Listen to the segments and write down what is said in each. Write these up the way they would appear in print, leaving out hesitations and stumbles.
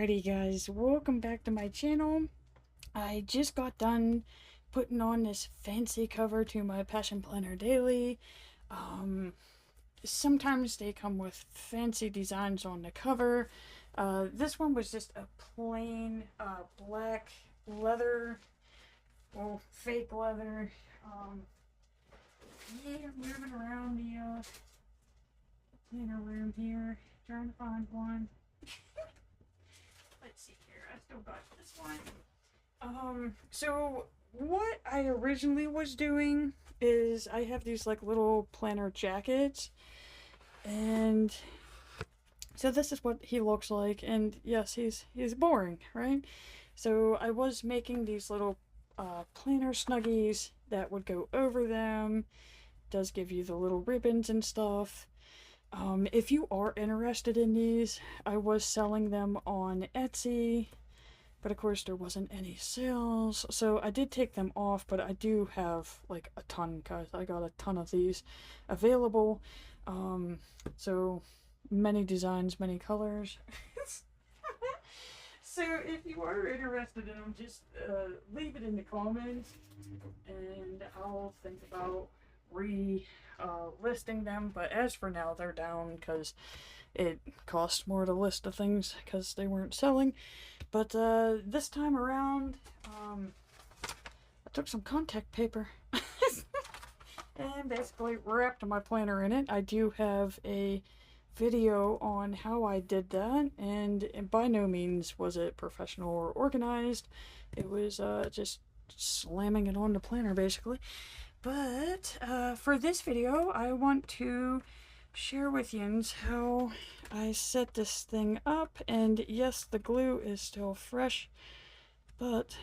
Alrighty guys, welcome back to my channel. I just got done putting on this fancy cover to my Passion Planner Daily. Sometimes they come with fancy designs on the cover. This one was just a plain black leather, well, fake leather. Yeah, moving around the planner room here, trying to find one. Let's see here. I still got this one. So what I originally was doing is I have these like little planner jackets, and so this is what he looks like. And yes, he's boring, right? So I was making these little planner snuggies that would go over them. Does give you the little ribbons and stuff. If you are interested in these, I was selling them on Etsy, but of course there wasn't any sales, so I did take them off, but I do have like a ton, guys. I got a ton of these available. So many designs, many colors. So if you are interested in them, just leave it in the comments, and I'll think about listing them. But as for now, they're down because it cost more to list the things because they weren't selling. But this time around, I took some contact paper and basically wrapped my planner in it. I do have a video on how I did that, and by no means was it professional or organized. It was just slamming it on the planner basically. But for this video, I want to share with you how I set this thing up. And yes, the glue is still fresh, but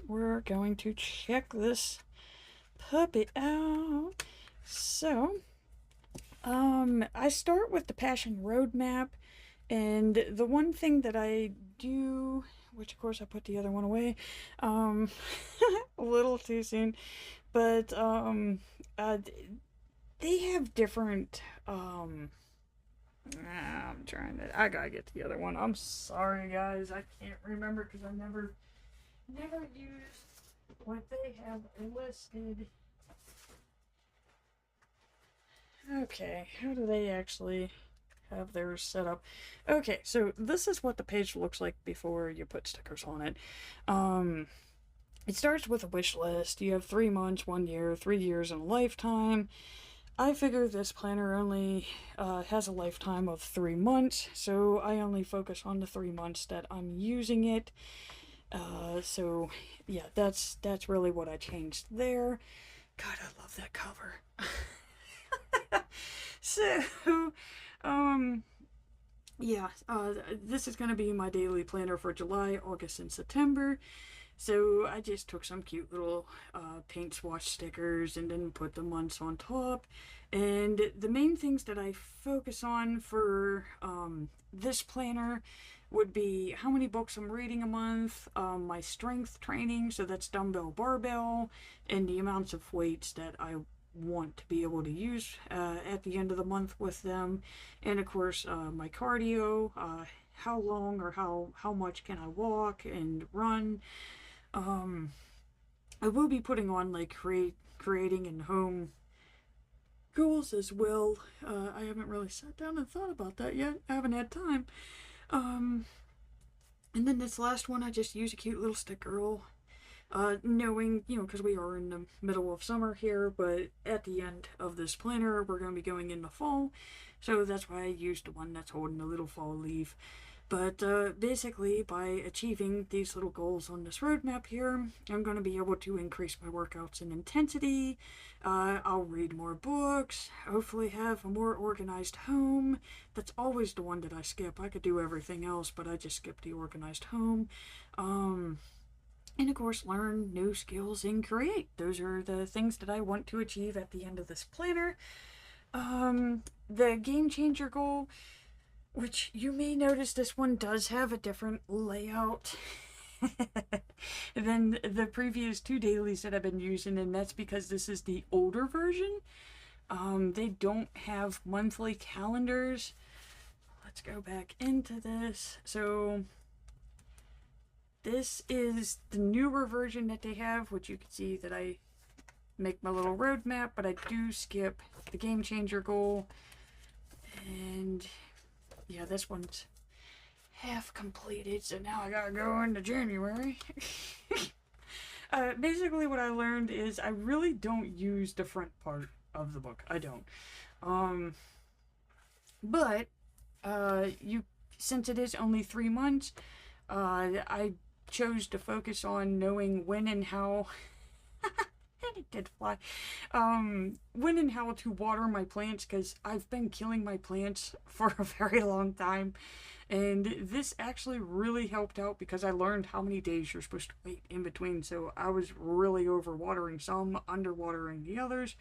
we're going to check this puppy out. So I start with the Passion Roadmap, and the one thing that I do, which of course I put the other one away a little too soon, but they have different I'm trying to, I gotta get the other one. I'm sorry guys, I can't remember because I never used what they have listed. Okay, how do they actually have theirs set up? Okay, so this is what the page looks like before you put stickers on it. It starts with a wish list. You have 3 months, 1 year, 3 years, and a lifetime. I figure this planner only has a lifetime of 3 months, so I only focus on the 3 months that I'm using it. So yeah, that's really what I changed there. God, I love that cover. So, yeah, this is going to be my daily planner for July, August, and September. So I just took some cute little paint swatch stickers and then put the months on top. And the main things that I focus on for this planner would be how many books I'm reading a month, my strength training, so that's dumbbell, barbell, and the amounts of weights that I want to be able to use at the end of the month with them. And of course my cardio, how long or how much can I walk and run. I will be putting on like creating and home goals as well. I haven't really sat down and thought about that yet. I haven't had time. And then this last one, I just use a cute little stick girl. Knowing, you know, because we are in the middle of summer here, but at the end of this planner, we're going to be going into fall. So that's why I used the one that's holding a little fall leaf. But basically, by achieving these little goals on this roadmap here, I'm going to be able to increase my workouts in intensity. I'll read more books, hopefully have a more organized home. That's always the one that I skip. I could do everything else, but I just skip the organized home. And of course, learn new skills and create. Those are the things that I want to achieve at the end of this planner. The game changer goal, which you may notice this one does have a different layout than the previous 2 dailies that I've been using, and that's because this is the older version. They don't have monthly calendars. Let's go back into this. So this is the newer version that they have, which you can see that I make my little roadmap, but I do skip the game changer goal. And yeah, this one's half completed, so now I gotta go into January. Basically what I learned is I really don't use the front part of the book. I don't. But since it is only 3 months, I chose to focus on knowing when and how. It did fly. When and how to water my plants, because I've been killing my plants for a very long time. And this actually really helped out because I learned how many days you're supposed to wait in between. So I was really overwatering some, underwatering the others.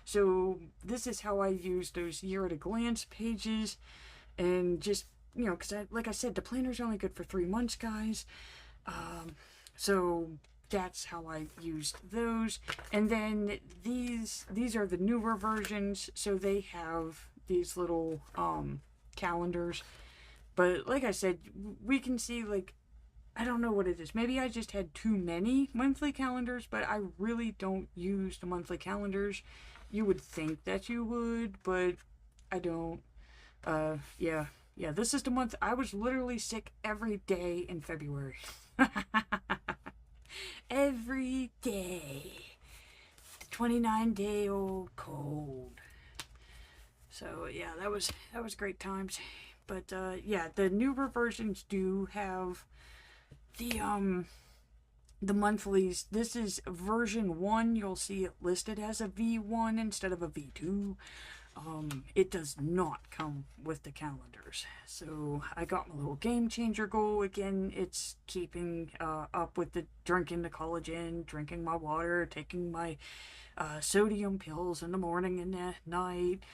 So this is how I use those year at a glance pages. And just, because like I said, the planner's only good for 3 months, guys. So that's how I used those. And then these are the newer versions, so they have these little calendars. But like I said, we can see, like, I don't know what it is. Maybe I just had too many monthly calendars, but I really don't use the monthly calendars. You would think that you would, but I don't. Yeah, this is the month. I was literally sick every day in February. Every day. The 29-day-old cold. So yeah, that was great times. But yeah, the newer versions do have the monthlies. This is version 1. You'll see it listed as a V1 instead of a V2. It does not come with the calendars. So I got my little game changer goal. Again, it's keeping up with the drinking the collagen, drinking my water, taking my sodium pills in the morning and at night.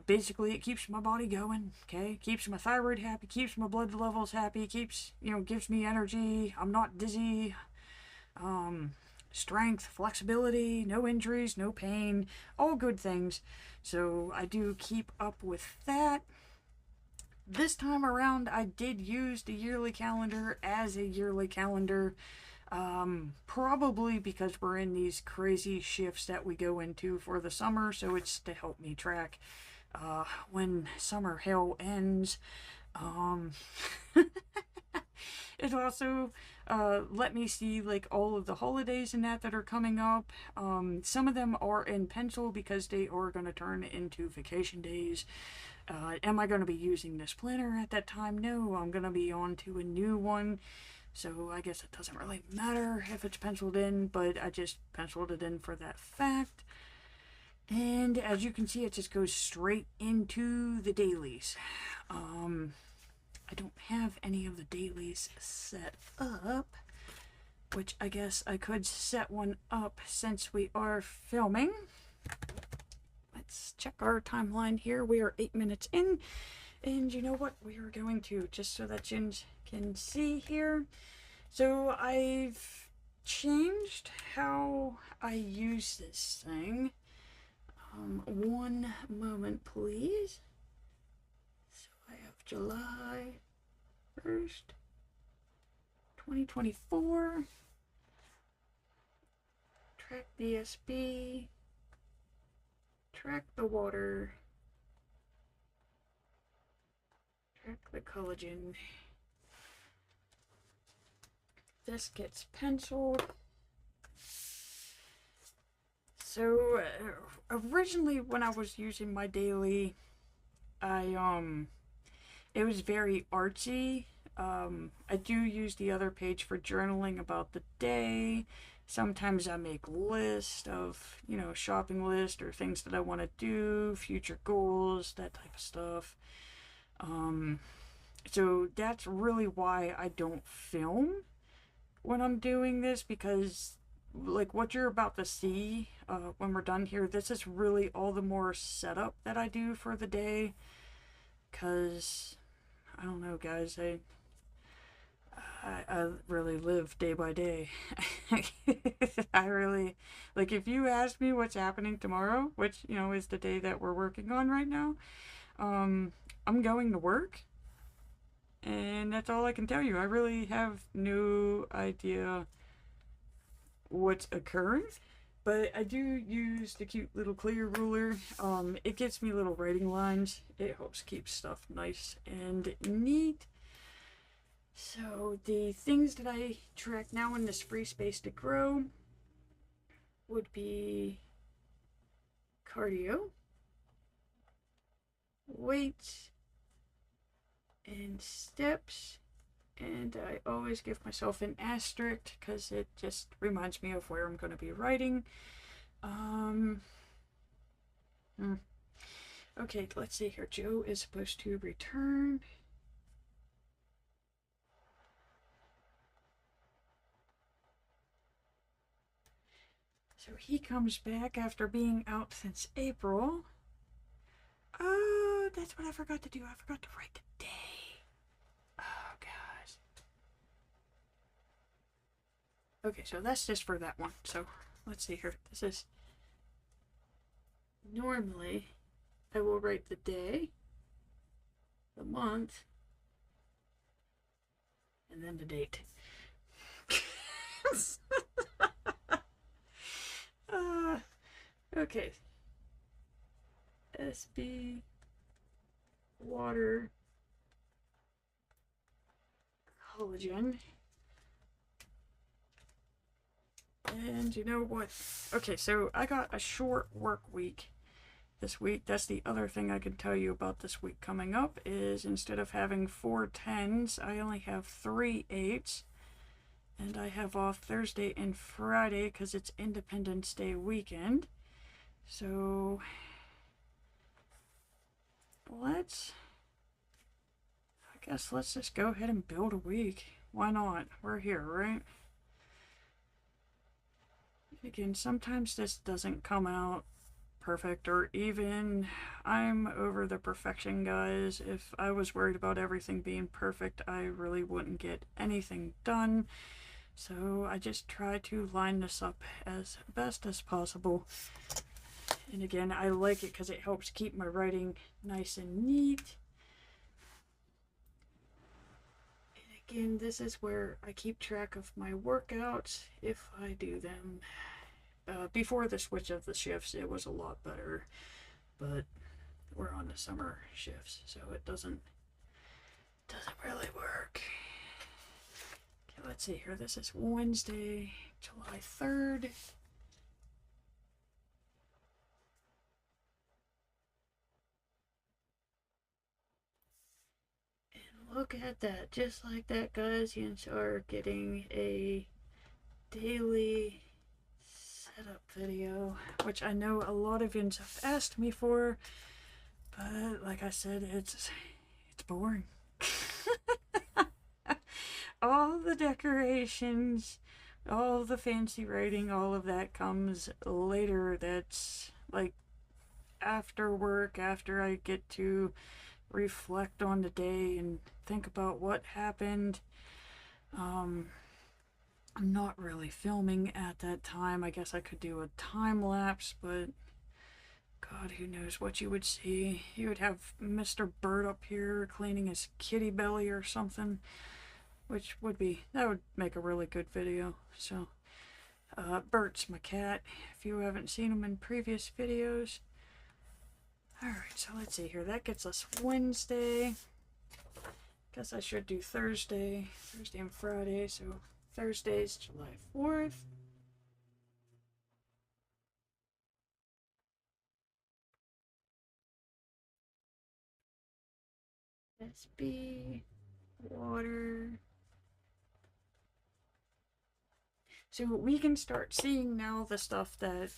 Basically, it keeps my body going, okay? Keeps my thyroid happy, keeps my blood levels happy, keeps, gives me energy. I'm not dizzy. Strength, flexibility, no injuries, no pain, all good things. So I do keep up with that. This time around, I did use the yearly calendar as a yearly calendar. Probably because we're in these crazy shifts that we go into for the summer, so it's to help me track when summer hell ends. It also let me see like all of the holidays and that are coming up. Some of them are in pencil because they are going to turn into vacation days. Am I going to be using this planner at that time? No, I'm going to be on to a new one. So I guess it doesn't really matter if it's penciled in, but I just penciled it in for that fact. And as you can see, it just goes straight into the dailies. I don't have any of the dailies set up, which I guess I could set one up since we are filming. Let's check our timeline here. We are 8 minutes in, and you know what? We are going to, just so that you can see here. So I've changed how I use this thing. One moment, please. I have July 1st, 2024. Track the SB. Track the water. Track the collagen. This gets penciled. So originally when I was using my daily, it was very artsy. I do use the other page for journaling about the day. Sometimes I make lists of, shopping list or things that I want to do, future goals, that type of stuff. So that's really why I don't film when I'm doing this, because like what you're about to see when we're done here, this is really all the more setup that I do for the day. Because I don't know, guys, I really live day by day. I really, like, if you ask me what's happening tomorrow, which, is the day that we're working on right now, I'm going to work, And that's all I can tell you. I really have no idea what's occurring. But I do use the cute little clear ruler. It gives me little writing lines. It helps keep stuff nice and neat. So the things that I track now in this free space to grow would be cardio, weights, and steps. And I always give myself an asterisk because it just reminds me of where I'm going to be writing. Okay, let's see here. Joe is supposed to return. So he comes back after being out since April. Oh, that's what I forgot to do. I forgot to write the day. Oh, gosh. Okay, so that's just for that one. So, let's see here. This is... Normally, I will write the day, the month, and then the date. Okay. SB water collagen. And you know what? Okay, so I got a short work week this week. That's the other thing I can tell you about this week coming up is instead of having 4 10s, I only have 3 8s. And I have off Thursday and Friday because it's Independence Day weekend. So I guess let's just go ahead and build a week. Why not? We're here, right? Again, sometimes this doesn't come out perfect or even. I'm over the perfection, guys. If I was worried about everything being perfect, I really wouldn't get anything done. So I just try to line this up as best as possible. And again, I like it because it helps keep my writing nice and neat. And again, this is where I keep track of my workouts if I do them. Before the switch of the shifts, it was a lot better, but we're on the summer shifts, so it doesn't really work. Okay, let's see here. This is Wednesday, July 3rd. And look at that. Just like that, guys, you are getting a daily setup video, which I know a lot of you have asked me for, but like I said, it's boring. All the decorations, all the fancy writing, all of that comes later. That's like after work, after I get to reflect on the day and think about what happened. I'm not really filming at that time. I guess I could do a time lapse, but God, who knows what you would see. You would have Mr. Bird up here cleaning his kitty belly or something, which that would make a really good video. So, Bert's my cat, if you haven't seen him in previous videos. Alright, so let's see here. That gets us Wednesday. Guess I should do Thursday and Friday, so Thursday's July 4th. SB, water. So we can start seeing now the stuff that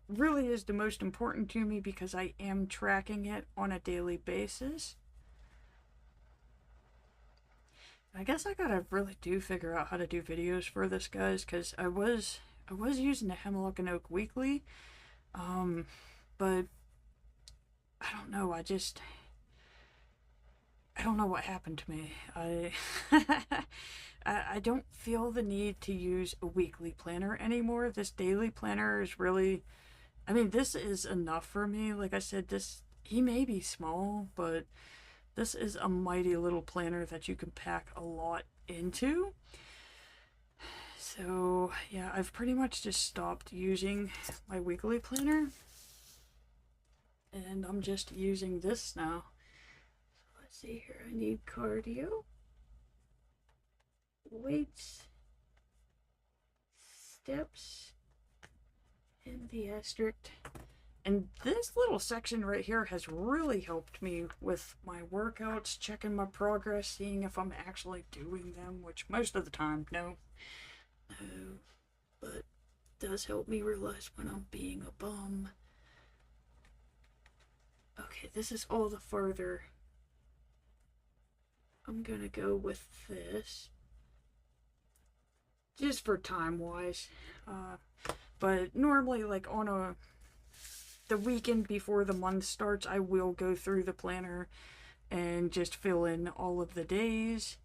really is the most important to me because I am tracking it on a daily basis. I guess I gotta really figure out how to do videos for this, guys, because I was using the Hemlock and Oak Weekly, but I don't know. I don't know what happened to me. I don't feel the need to use a weekly planner anymore. This daily planner is really, I mean, this is enough for me. Like I said, he may be small, but this is a mighty little planner that you can pack a lot into. So yeah, I've pretty much just stopped using my weekly planner, and I'm just using this now. So let's see here, I need cardio, weights, steps, and the asterisk. And this little section right here has really helped me with my workouts, checking my progress, seeing if I'm actually doing them, which most of the time, no. But does help me realize when I'm being a bum. Okay, this is all the farther. I'm gonna go with this. Just for time-wise. But normally, like on the weekend before the month starts, I will go through the planner and just fill in all of the days.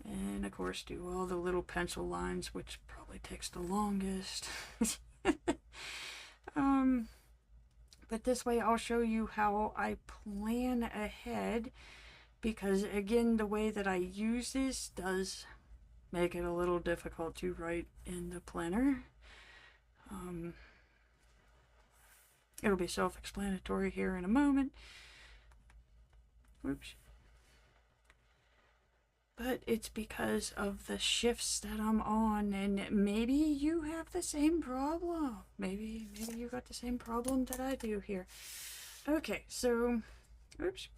And of course do all the little pencil lines, which probably takes the longest. But this way I'll show you how I plan ahead, because again, the way that I use this does make it a little difficult to write in the planner. It'll be self-explanatory here in a moment. Whoops. But it's because of the shifts that I'm on, and maybe you have the same problem. Maybe you got the same problem that I do here. Okay, so, oops.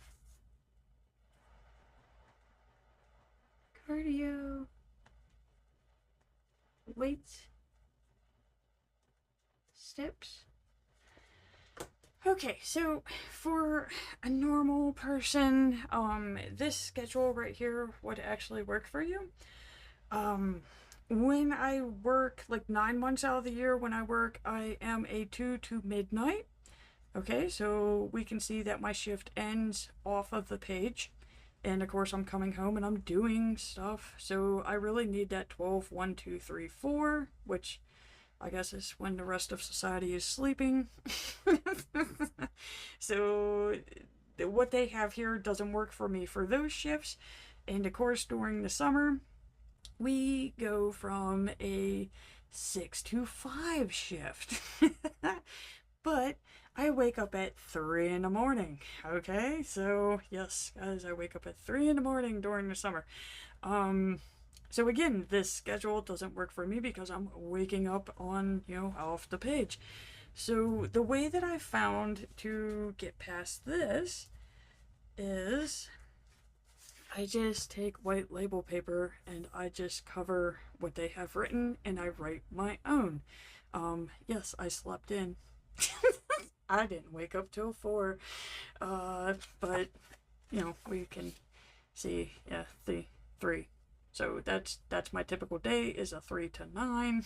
Cardio. Weights. Steps. Okay, so for a normal person, this schedule right here would actually work for you. When I work, like 9 months out of the year when I work, I am a 2 to midnight. Okay, so we can see that my shift ends off of the page. And of course I'm coming home and I'm doing stuff. So I really need that 12, 1, 2, 3, 4, which I guess is when the rest of society is sleeping. So what they have here doesn't work for me for those shifts. And of course during the summer, we go from a 6 to 5 shift. But I wake up at 3 in the morning. Okay, so yes, guys, I wake up at 3 in the morning during the summer. So again, this schedule doesn't work for me because I'm waking up on, off the page. So the way that I found to get past this is I just take white label paper and I just cover what they have written and I write my own. Yes, I slept in. I didn't wake up till 4. But, we can see, yeah, the 3. So that's my typical day is a 3 to 9.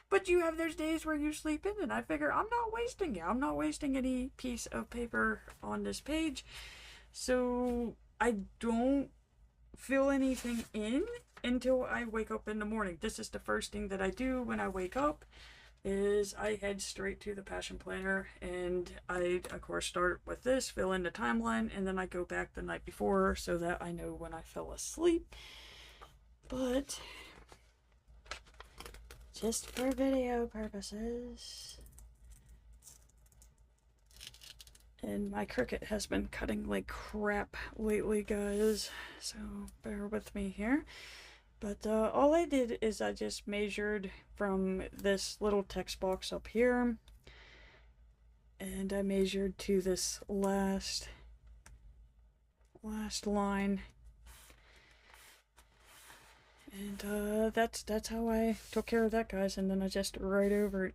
But you have those days where you sleep in, and I figure I'm not wasting it. I'm not wasting any piece of paper on this page. So I don't fill anything in until I wake up in the morning. This is the first thing that I do when I wake up, is I head straight to the Passion Planner, and I of course start with this, fill in the timeline, and then I go back the night before so that I know when I fell asleep. But just for video purposes. And my Cricut has been cutting like crap lately, guys, so bear with me here. But all I did is I just measured from this little text box up here, and I measured to this last line, and that's how I took care of that, guys. And then I just write over it.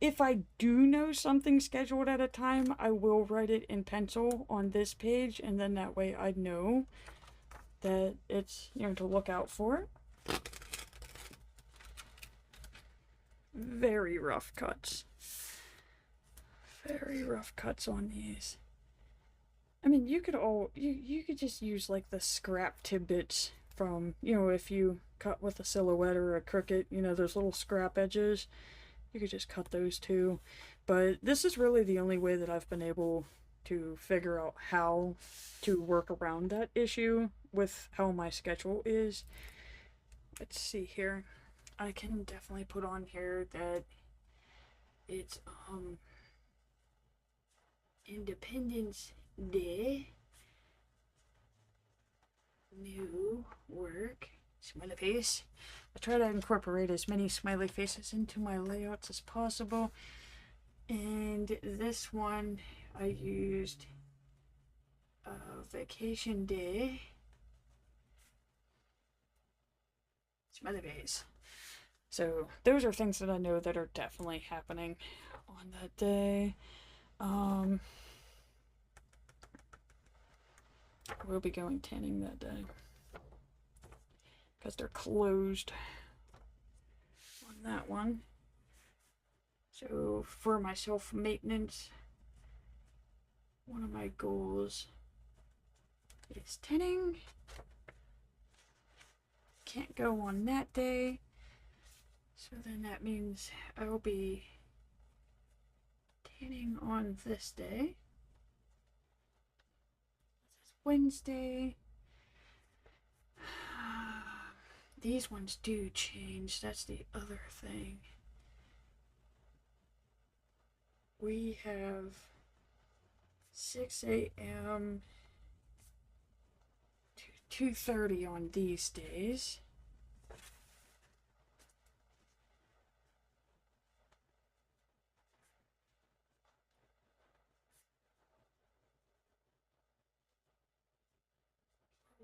If I do know something scheduled at a time, I will write it in pencil on this page, and then that way I know that it's, to look out for. Very rough cuts. Very rough cuts on these. I mean, you could just use like the scrap tidbits from, if you cut with a silhouette or a Cricut, those little scrap edges. you could just cut those too. But this is really the only way that I've been able to figure out how to work around that issue with how my schedule is. Let's see here. I can definitely put on here that it's Independence Day. New work. Smiley face. I try to incorporate as many smiley faces into my layouts as possible. And this one I used vacation day. Smiley face. So those are things that I know that are definitely happening on that day. We'll be going tanning that day because they're closed on that one. So for my self-maintenance, one of my goals is tanning. Can't go on that day, so then that means I will be tanning on this day. This is Wednesday. These ones do change, that's the other thing. We have 6 a.m. to 2:30 on these days.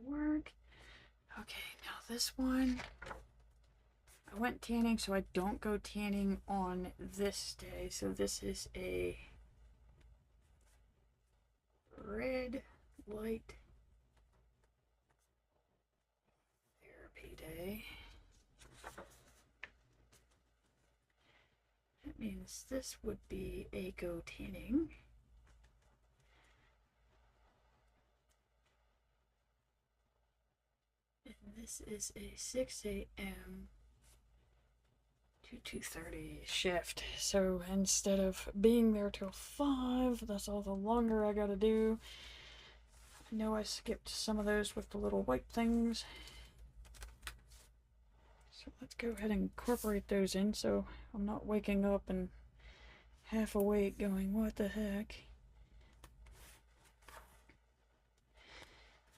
Work. Okay, now this one, I went tanning, so I don't go tanning on this day. So this is a red light therapy day. That means this would be a go tanning. And this is a 6 a.m. to 2:30 shift. So instead of being there till 5, that's all the longer I gotta do. I know I skipped some of those with the little white things. So let's go ahead and incorporate those in so I'm not waking up and half awake going, what the heck?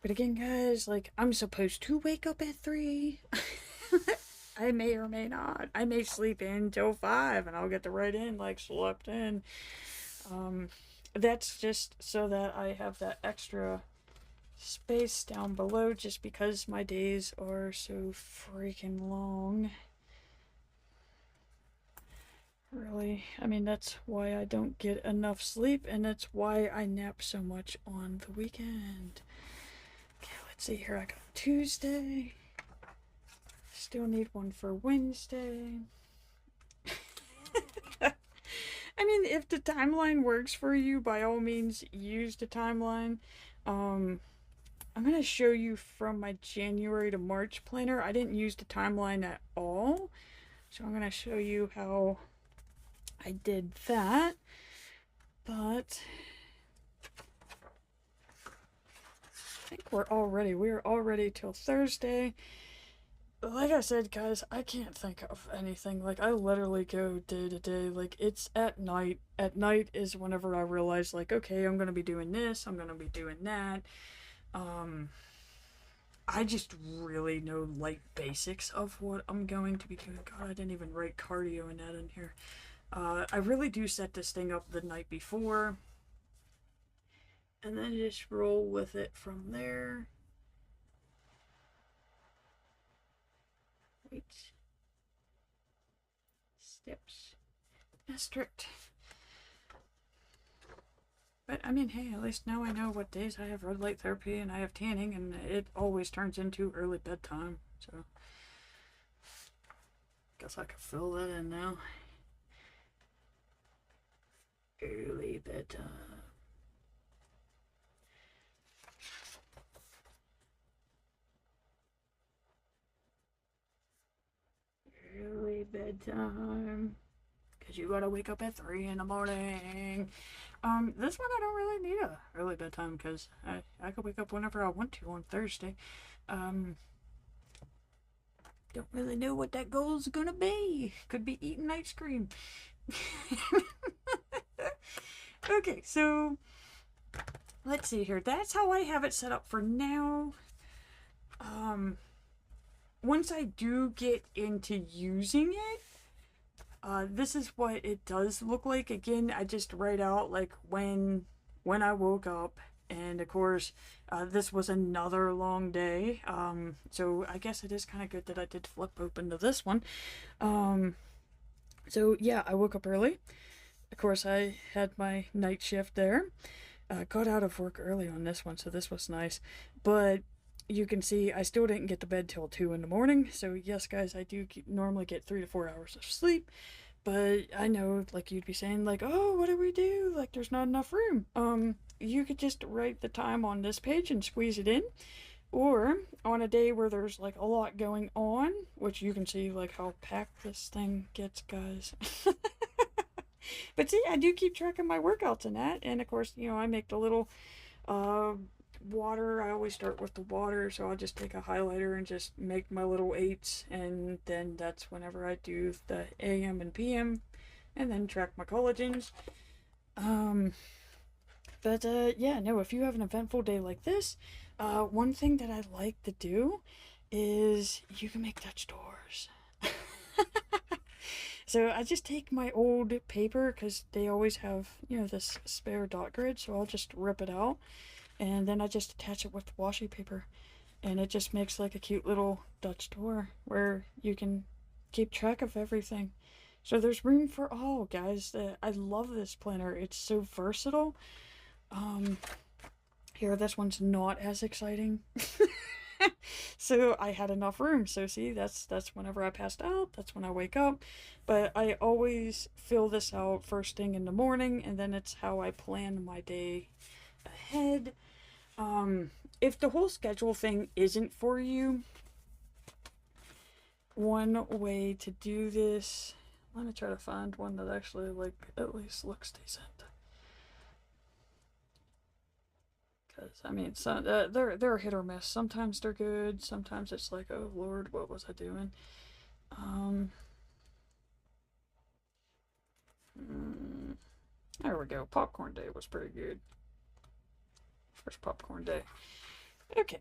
But again, guys, like, I'm supposed to wake up at 3. I may or may not. I may sleep in till 5 and I'll get to right in, like, slept in. That's just so that I have that extra space down below just because my days are so freaking long. Really, I mean, that's why I don't get enough sleep, and that's why I nap so much on the weekend. Okay, let's see here. I got Tuesday. Still need one for Wednesday. I mean, if the timeline works for you, by all means, use the timeline. I'm going to show you from my January to March planner. I didn't use the timeline at all. So I'm going to show you how I did that. But I think we're already till Thursday. Like I said, guys, I can't think of anything. Like, I literally go day to day. Like, it's at night. At night is whenever I realize, like, okay, I'm gonna be doing this, I'm gonna be doing that. I just really know, like, basics of what I'm going to be doing. God, I didn't even write cardio and that in here. I really do set this thing up the night before. And then just roll with it from there. Weights. Steps. Strict. But I mean, hey, at least now I know what days I have red light therapy and I have tanning, and it always turns into early bedtime. So, guess I could fill that in now. Early bedtime. Early bedtime. because you gotta wake up at 3 in the morning. This one I don't really need a early bedtime because I could wake up whenever I want to on Thursday. Don't really know what that goal is gonna be. Could be eating ice cream. Okay, so let's see here. That's how I have it set up for now. Once I do get into using it, this is what it does look like. Again, I just write out like when I woke up, and of course, this was another long day. So I guess it is kind of good that I did flip open to this one. So yeah, I woke up early. Of course, I had my night shift there. Got out of work early on this one, so this was nice. But you can see I still didn't get to bed till 2 in the morning. So yes, guys, I do normally get 3 to 4 hours of sleep. But I know, like, you'd be saying, like, oh, what do we do? Like, there's not enough room. You could just write the time on this page and squeeze it in. Or on a day where there's, like, a lot going on, which you can see, like, how packed this thing gets, guys. But see, I do keep track of my workouts and that. And, of course, you know, I make the little water. I always start with the water, so I'll just take a highlighter and just make my little 8s, and then that's whenever I do the AM and PM, and then track my collagens. Yeah, no, if you have an eventful day like this, one thing that I like to do is you can make Dutch doors. So I just take my old paper, because they always have, you know, this spare dot grid, so I'll just rip it out, and then I just attach it with washi paper, and it just makes like a cute little Dutch door where you can keep track of everything. So there's room for all, guys. I love this planner. It's so versatile. Here, this one's not as exciting. So I had enough room. So see, that's whenever I passed out, that's when I wake up. But I always fill this out first thing in the morning, and then it's how I plan my day ahead. If the whole schedule thing isn't for you, one way to do this, let me try to find one that actually, like, at least looks decent. Because, I mean, they're hit or miss. Sometimes they're good. Sometimes it's like, oh, Lord, what was I doing? There we go. Popcorn Day was pretty good. First popcorn day. Okay.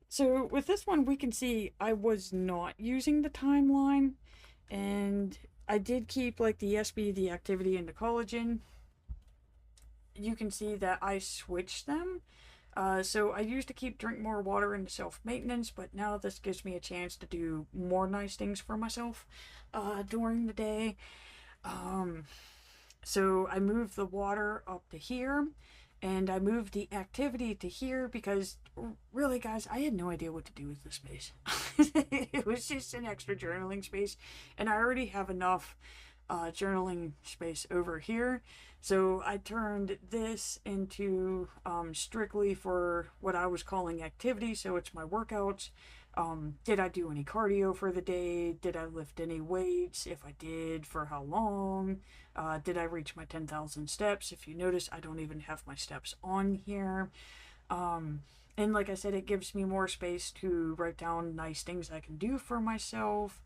So with this one, we can see I was not using the timeline. And I did keep, like, the SB, the activity, and the collagen. You can see that I switched them. So I used to keep drink more water into self-maintenance, but now this gives me a chance to do more nice things for myself during the day. So I moved the water up to here, and I moved the activity to here because, really, guys, I had no idea what to do with this space. It was just an extra journaling space, and I already have enough journaling space over here. So I turned this into strictly for what I was calling activity. So it's my workouts. Did I do any cardio for the day? Did I lift any weights? If I did, for how long? Did I reach my 10,000 steps? If you notice, I don't even have my steps on here. And like I said, it gives me more space to write down nice things I can do for myself.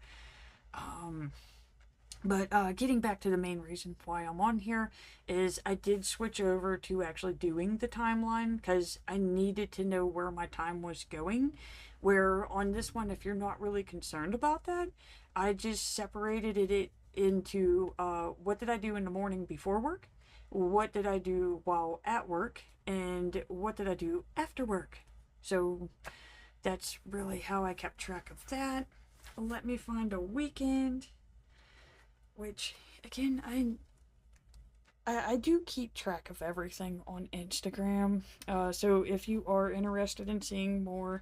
But getting back to the main reason why I'm on here is I did switch over to actually doing the timeline because I needed to know where my time was going. Where on this one, if you're not really concerned about that, I just separated it into what did I do in the morning before work, what did I do while at work, and what did I do after work. So that's really how I kept track of that. Let me find a weekend. Which, again, I do keep track of everything on Instagram. So if you are interested in seeing more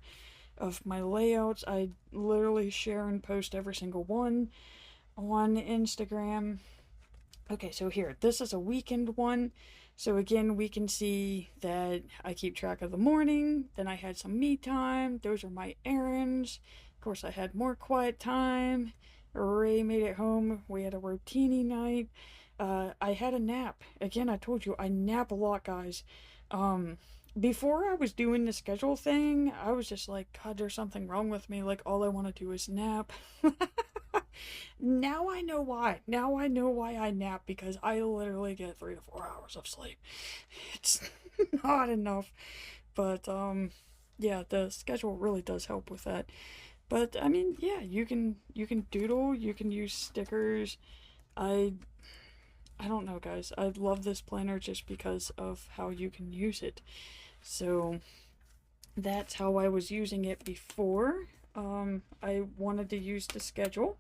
of my layouts, I literally share and post every single one on Instagram. Okay, so here, this is a weekend one. So again, we can see that I keep track of the morning. Then I had some me time. Those are my errands. Of course, I had more quiet time. Ray made it home. We had a rotini night. I had a nap. Again, I told you, I nap a lot, guys. Um, Before I was doing the schedule thing, I was just like, God, there's something wrong with me. Like, all I want to do is nap. Now I know why. Now I know why I nap, because I literally get 3 to 4 hours of sleep. It's not enough. But, yeah, the schedule really does help with that. But I mean, yeah, you can doodle, you can use stickers. I I don't know, guys. I love this planner just because of how you can use it. So that's how I was using it before. I wanted to use the schedule,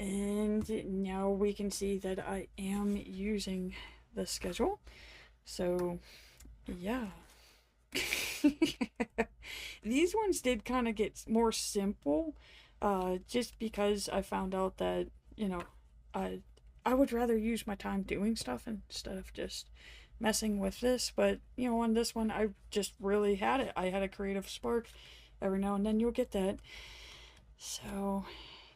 and now we can see that I am using the schedule. So yeah. These ones did kind of get more simple, just because I found out that, you know, I I would rather use my time doing stuff instead of just messing with this. But, on this one, I just really had it. I had a creative spark. Every now and then you'll get that. So,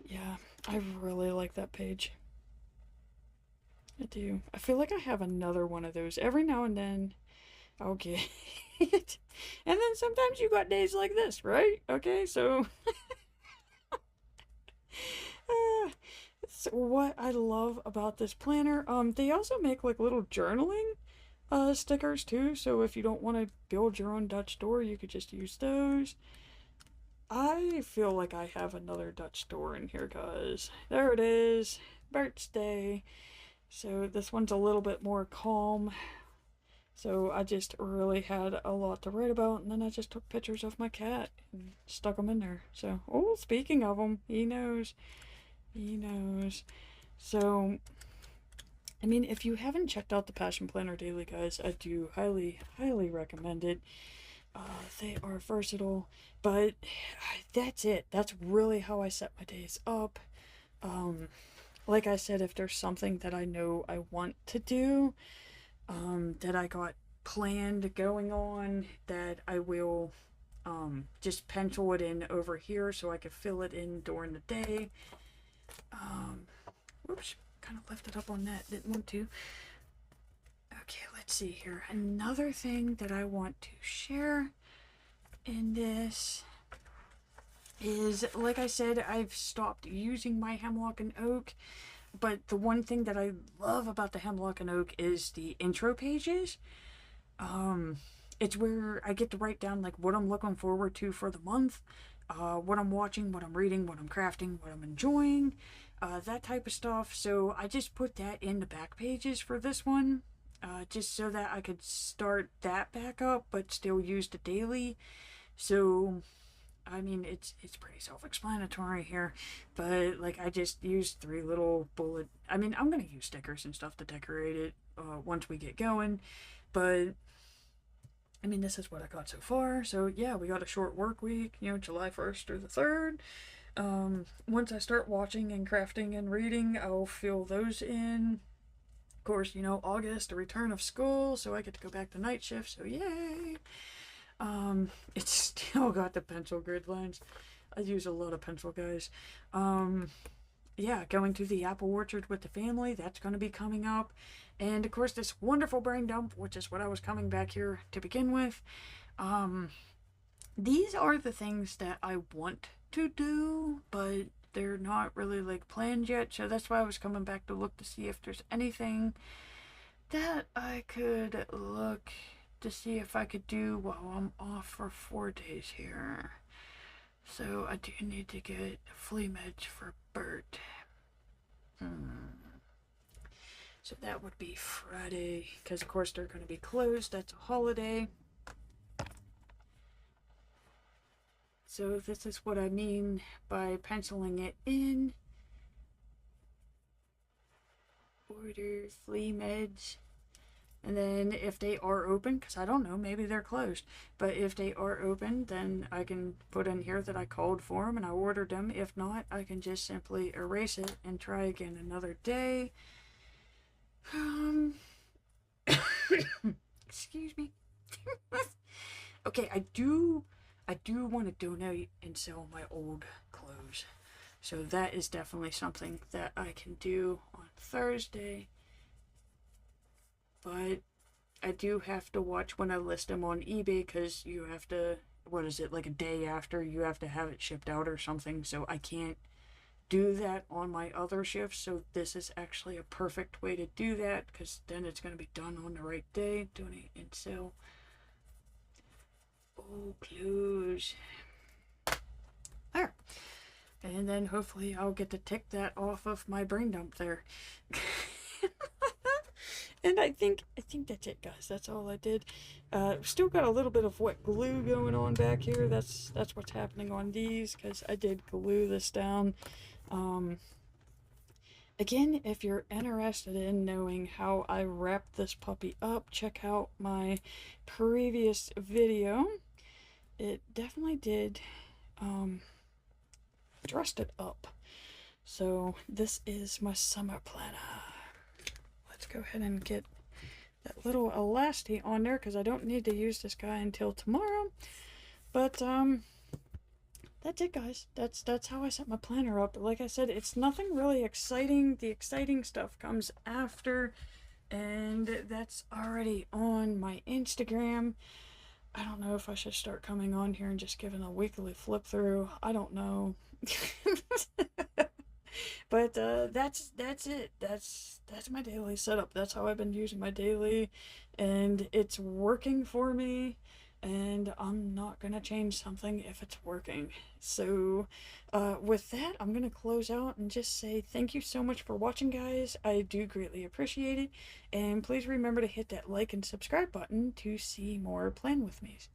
yeah, I really like that page. I do. I feel like I have another one of those. Every now and then I'll get it. And then sometimes you got days like this, right? Okay, so so what I love about this planner, they also make like little journaling stickers too. So if you don't want to build your own Dutch door, you could just use those. I feel like I have another Dutch door in here, guys. There it is. Birthday. So this one's a little bit more calm. So I just really had a lot to write about, and then I just took pictures of my cat and stuck them in there. So, oh, speaking of him, he knows. He knows. So, I mean, if you haven't checked out the Passion Planner Daily, guys, I do highly, highly recommend it. They are versatile, but that's it. That's really how I set my days up. Like I said, if there's something that I know I want to do, that I got planned going on, that I will just pencil it in over here so I could fill it in during the day. Whoops, kind of left it up on that, didn't want to. Okay, let's see here. Another thing that I want to share in this is, like I said, I've stopped using my hemlock and oak. But the one thing that I love about the hemlock and oak is the intro pages. It's where I get to write down like what I'm looking forward to for the month, what I'm watching, what I'm reading, what I'm crafting, what I'm enjoying, that type of stuff. So I just put that in the back pages for this one, just so that I could start that back up, but still use the daily. So I mean, it's pretty self-explanatory here, but like I just used 3 little bullet. I mean, I'm gonna use stickers and stuff to decorate it once we get going, but I mean, this is what I got so far. So yeah, we got a short work week, July 1st or the 3rd. Once I start watching and crafting and reading, I'll fill those in. Of course, August, the return of school, so I get to go back to night shift. So yay! It's still got the pencil grid lines. I use a lot of pencil, guys. Yeah, going to the apple orchard with the family, that's going to be coming up. And, of course, this wonderful brain dump, which is what I was coming back here to begin with. These are the things that I want to do, but they're not really, like, planned yet. So that's why I was coming back to look to see if there's anything that I could look to see if I could do while I'm off for 4 days here. So I do need to get flea meds for Bert. So that would be Friday, because of course they're going to be closed. That's a holiday. So this is what I mean by penciling it in. Order flea meds. And then if they are open, because I don't know, maybe they're closed, but if they are open, then I can put in here that I called for them and I ordered them. If not, I can just simply erase it and try again another day. Excuse me. Okay, I do want to donate and sell my old clothes. So that is definitely something that I can do on Thursday. but I do have to watch when I list them on eBay, because you have to, what is it, like a day after you have to have it shipped out or something, so I can't do that on my other shifts. So this is actually a perfect way to do that, because then it's going to be done on the right day. Donate and sell. Oh, close. There. And then hopefully I'll get to tick that off of my brain dump there. And I think that's it, guys. That's all I did. Still got a little bit of wet glue going on back here. That's what's happening on these, because I did glue this down. Again, if you're interested in knowing how I wrapped this puppy up, check out my previous video. It definitely did dressed it up. So this is my summer planner. Let's go ahead and get that little elasty on there, because I don't need to use this guy until tomorrow. But that's it, guys. That's how I set my planner up. Like I said, it's nothing really exciting. The exciting stuff comes after, and that's already on my Instagram. I don't know if I should start coming on here and just giving a weekly flip through. I don't know. But that's it. That's my daily setup. That's how I've been using my daily, and it's working for me. And I'm not gonna change something if it's working. So, with that, I'm gonna close out and just say thank you so much for watching, guys. I do greatly appreciate it. And please remember to hit that like and subscribe button to see more Plan With Me's.